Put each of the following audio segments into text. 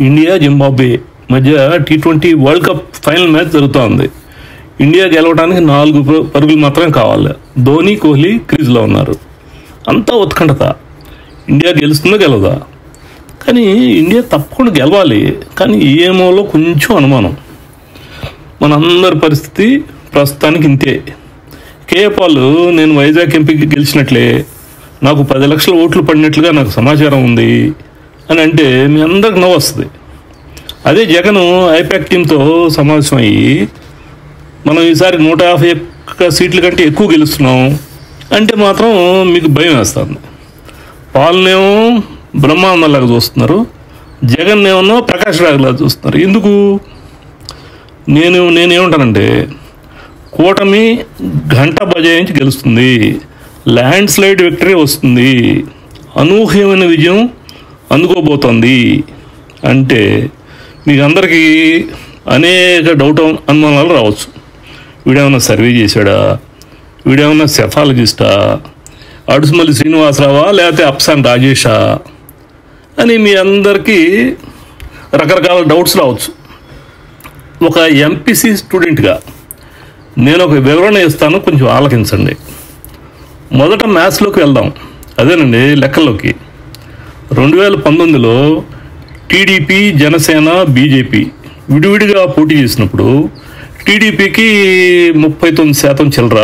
India Zimbabwe మధ్య T20 world cup final match జరుగుతోంది. India గెలవడానికి 4 పరుగులు మాత్రమే కావాలి. ధోని, కోహ్లీ క్రీజ్లో ఉన్నారు. అంతా ఉత్కంఠత. ఇండియా గెలుస్తుందో గెలవదా? కానీ ఇండియా తప్పకుండా గెలవాలి. కానీ ఏమోలో కొంచెం అనుమానం. మనందరి పరిస్థితి ప్రస్తుతానికి ఇంతే. కేఏ పాల్ నేను వైజాగ్ ఎంపీకి గెలిచినట్లే నాకు 10 లక్షల ఓట్లు పడినట్లుగా నాకు సమాచారం ఉంది అని అంటే మీ అందరికి నవ్వు వస్తుంది. అదే జగన్ ఐపాక్ టీంతో సమావేశం అయ్యి మనం ఈసారి 151 సీట్ల కంటే ఎక్కువ గెలుస్తున్నాం అంటే మాత్రం మీకు భయం వేస్తుంది. పాల్నేమో బ్రహ్మాండంలాగా చూస్తున్నారు, జగన్ ఏమన్నా ప్రకాష్ రాజ్లాగా చూస్తున్నారు. ఎందుకు? నేనేమంటానంటే కూటమి గంట బజాయించి గెలుస్తుంది, ల్యాండ్ స్లైడ్ విక్టరీ వస్తుంది, అనూహ్యమైన విజయం అందుకోబోతోంది అంటే మీకు అందరికీ అనేక అనుమానాలు రావచ్చు. వీడేమన్నా సర్వే చేశాడా, వీడేమన్నా సెఫాలజిస్టా, అడుసుమల్లి శ్రీనివాసరావా, లేకపోతే అప్సాన్ రాజేషా అని మీ అందరికీ రకరకాల డౌట్స్ రావచ్చు. ఒక ఎంపీసీ స్టూడెంట్గా నేను ఒక వివరణ ఇస్తాను, కొంచెం ఆలకించండి. మొదట మ్యాథ్స్లోకి వెళ్దాం. అదేనండి లెక్కల్లోకి. 2019లో టీడీపీ, జనసేన, బీజేపీ విడివిడిగా పోటీ చేసినప్పుడు టీడీపీకి 39% చిల్లర,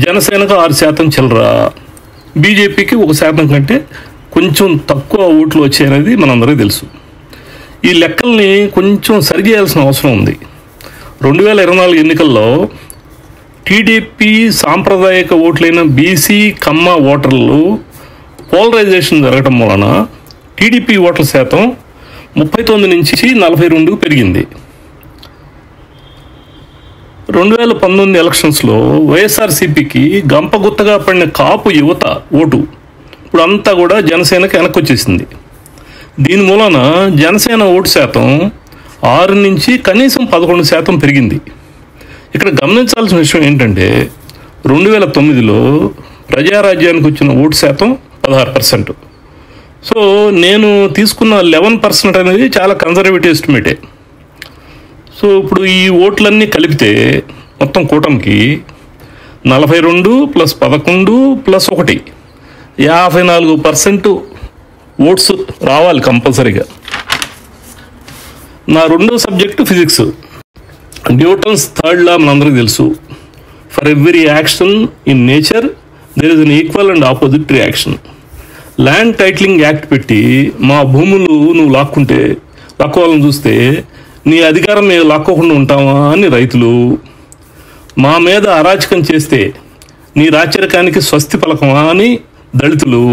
జనసేనకు 6% చిల్లర, బీజేపీకి 1% కంటే కొంచెం తక్కువ ఓట్లు వచ్చాయనేది మనందరికీ తెలుసు. ఈ లెక్కల్ని కొంచెం సరిచేయాల్సిన అవసరం ఉంది. 2024 ఎన్నికల్లో టీడీపీ సాంప్రదాయిక ఓట్లైన బీసీ, కమ్మ ఓటర్లు పోలరైజేషన్ జరగడం వలన టీడీపీ ఓట్ల శాతం 39 నుంచి 42 పెరిగింది. 2019 ఎలక్షన్స్లో వైఎస్ఆర్సీపీకి గంపగుత్తగా పడిన కాపు యువత ఓటు ఇప్పుడు అంతా కూడా జనసేనకి వెనక్కి వచ్చేసింది. దీని మూలన జనసేన ఓటు శాతం 6 నుంచి కనీసం 11% పెరిగింది. ఇక్కడ గమనించాల్సిన విషయం ఏంటంటే 2009లో ప్రజారాజ్యానికి వచ్చిన ఓటు శాతం 16%. సో నేను తీసుకున్న 11% అనేది చాలా కన్జర్వేటివ్ ఎస్టిమేటే. సో ఇప్పుడు ఈ ఓట్లన్నీ కలిపితే మొత్తం కూటమికి 42 + 11 + 1 54% ఓట్స్ రావాలి కంపల్సరీగా. నా రెండో subject physics. Newton's third law మనందరికీ తెలుసు. For every action in nature there is an equal and opposite reaction. Land titling act పెట్టి మా భూములు నువ్వు లాక్కోవాలని చూస్తే నీ అధికారం మేము లాక్కోకుండా ఉంటామా అని రైతులు, మా మీద అరాచకం చేస్తే నీ రాచరికానికి స్వస్తి పలకమా అని దళితులు.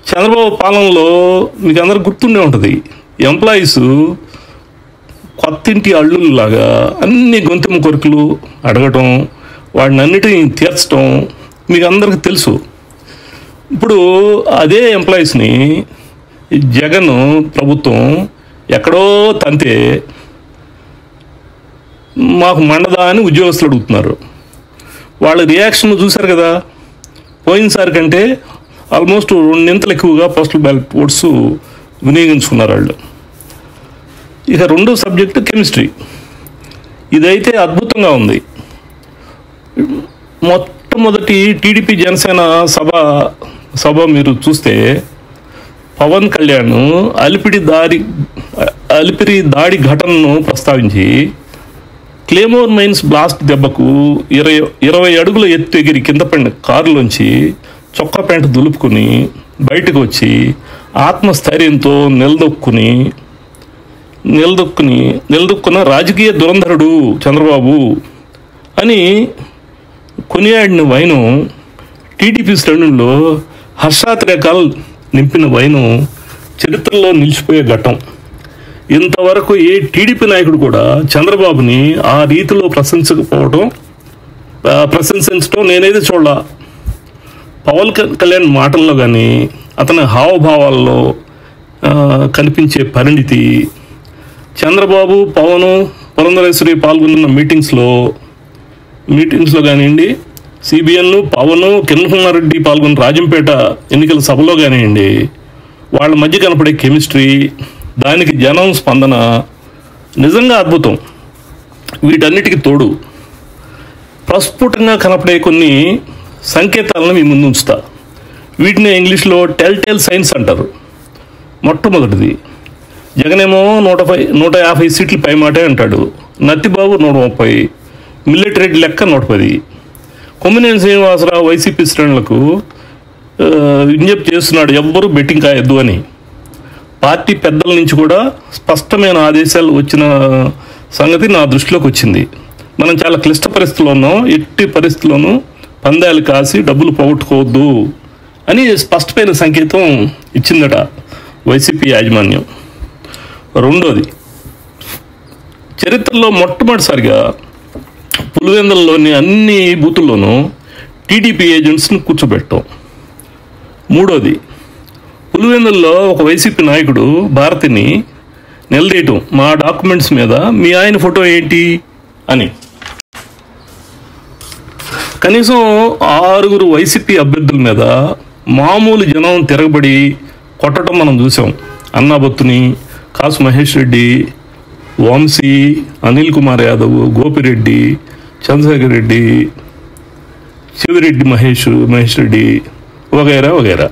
చంద్రబాబు పాలనలో మీకు అందరికి గుర్తుండే ఉంటుంది, ఎంప్లాయీస్ కొత్తింటి అల్లుల్లాగా అన్ని గొంతెమ్మ కొరికలు అడగటం, వాడిని అన్నిటినీ తీర్చడం మీకు అందరికీ తెలుసు. ఇప్పుడు అదే ఎంప్లాయీస్ని జగన్ ప్రభుత్వం ఎక్కడో తంతే మాకు మండదా అని ఉద్యోగస్తులు అడుగుతున్నారు. వాళ్ళ రియాక్షన్ చూశారు కదా. పోయినసారి కంటే ఆల్మోస్ట్ 2 ఎక్కువగా పోస్టల్ బ్యాలెట్ ఓట్స్ వినియోగించుకున్నారు వాళ్ళు. ఇక రెండో సబ్జెక్టు కెమిస్ట్రీ. ఇదైతే అద్భుతంగా ఉంది. మొట్టమొదటి టీడీపీ జనసేన సభ మీరు చూస్తే పవన్ కళ్యాణ్ అలిపిరి దాడి ఘటనను ప్రస్తావించి క్లేమోర్ మైన్స్ బ్లాస్ట్ దెబ్బకు 20 అడుగుల ఎత్తు ఎగిరి కింద పడిన కారులోంచి చొక్కా ప్యాంటు దులుపుకుని బయటకు వచ్చి ఆత్మస్థైర్యంతో నిలదొక్కున్న రాజకీయ దురంధరుడు చంద్రబాబు అని కొనియాడిన వైను, టీడీపీ శ్రేణుల్లో హర్షాతిరేకాలు నింపిన వైను చరిత్రలో నిలిచిపోయే ఘట్టం. ఇంతవరకు ఏ టీడీపీ నాయకుడు కూడా చంద్రబాబుని ఆ రీతిలో ప్రశంసించడం నేనైతే చూడాల. పవన్ కళ్యాణ్ మాటల్లో కానీ అతని హావభావాల్లో కనిపించే పరిణితి, చంద్రబాబు, పవన్, పురంధరేశ్వరి పాల్గొన్న మీటింగ్స్లో కానివ్వండి, సిబిఎన్, పవన్, కిరణ్ కుమార్ రెడ్డి పాల్గొన్న రాజంపేట ఎన్నికల సభలో కానివ్వండి, వాళ్ళ మధ్య కనపడే కెమిస్ట్రీ, దానికి జనం స్పందన నిజంగా అద్భుతం. వీటన్నిటికీ తోడు ప్రస్ఫుటంగా కనపడే కొన్ని సంకేతాలను మీ ముందు ఉంచుతా. వీటిని ఇంగ్లీష్లో టెల్ సైన్స్ అంటారు. మొట్టమొదటిది, జగనేమో 150 సీట్లు పైమాటే అంటాడు. నత్తిబాబు 130, మిల్లెటిరెడ్డి లెక్క 110. కొమ్మినేని శ్రీనివాసరావు వైసీపీ శ్రేణులకు విజ్ఞప్తి చేస్తున్నాడు ఎవ్వరూ బెట్టింగ్ కాయొద్దు అని. పార్టీ పెద్దల నుంచి కూడా స్పష్టమైన ఆదేశాలు వచ్చిన సంగతి నా దృష్టిలోకి వచ్చింది. మనం చాలా క్లిష్ట పరిస్థితుల్లో ఉన్నాం, ఎట్టి పరిస్థితుల్లోనూ పందాలు కాసి డబ్బులు పోగొట్టుకోవద్దు అని స్పష్టమైన సంకేతం ఇచ్చిందట వైసీపీ యాజమాన్యం. రెండోది, చరిత్రలో మొట్టమొదటిసారిగా పులివెందులలోని అన్ని బూతుల్లోనూ టీడీపీ ఏజెంట్స్ని కూర్చోబెట్టాం. మూడోది, పులివెందుల్లో ఒక వైసీపీ నాయకుడు భారతిని నిలదీయటం, మా డాక్యుమెంట్స్ మీద మీ ఆయన ఫోటో ఏంటి అని. కనీసం 6 వైసీపీ అభ్యర్థుల మీద మామూలు జనం తిరగబడి కొట్టడం మనం చూసాం. అన్నాబత్తుని, కాసు మహేష్ రెడ్డి, వంశీ, అనిల్ కుమార్ యాదవ్, గోపిరెడ్డి, చంద్రశేఖర్ రెడ్డి, శివిరెడ్డి మహేష్ రెడ్డి వగైరా వగైరా.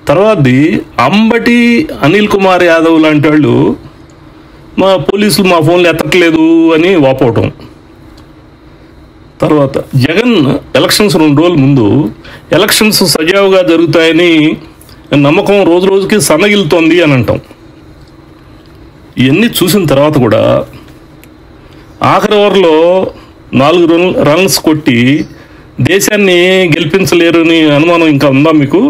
తర్వాతది అంబటి అనిల్ కుమార్ యాదవ్ లాంటి వాళ్ళు మా పోలీసులు మా ఫోన్లు ఎత్తట్లేదు అని వాపోవటం. తర్వాత జగన్ ఎలక్షన్స్ 2 రోజుల ముందు ఎలక్షన్స్ సజావుగా జరుగుతాయని నమ్మకం రోజు రోజుకి సన్నగిలుతోంది అని అంటాం. ఇవన్నీ చూసిన తర్వాత కూడా ఆఖరి ఓవర్లో 4 రన్స్ కొట్టి దేశాన్ని గెలిపించలేరని అనుమానం ఇంకా ఉందా మీకు?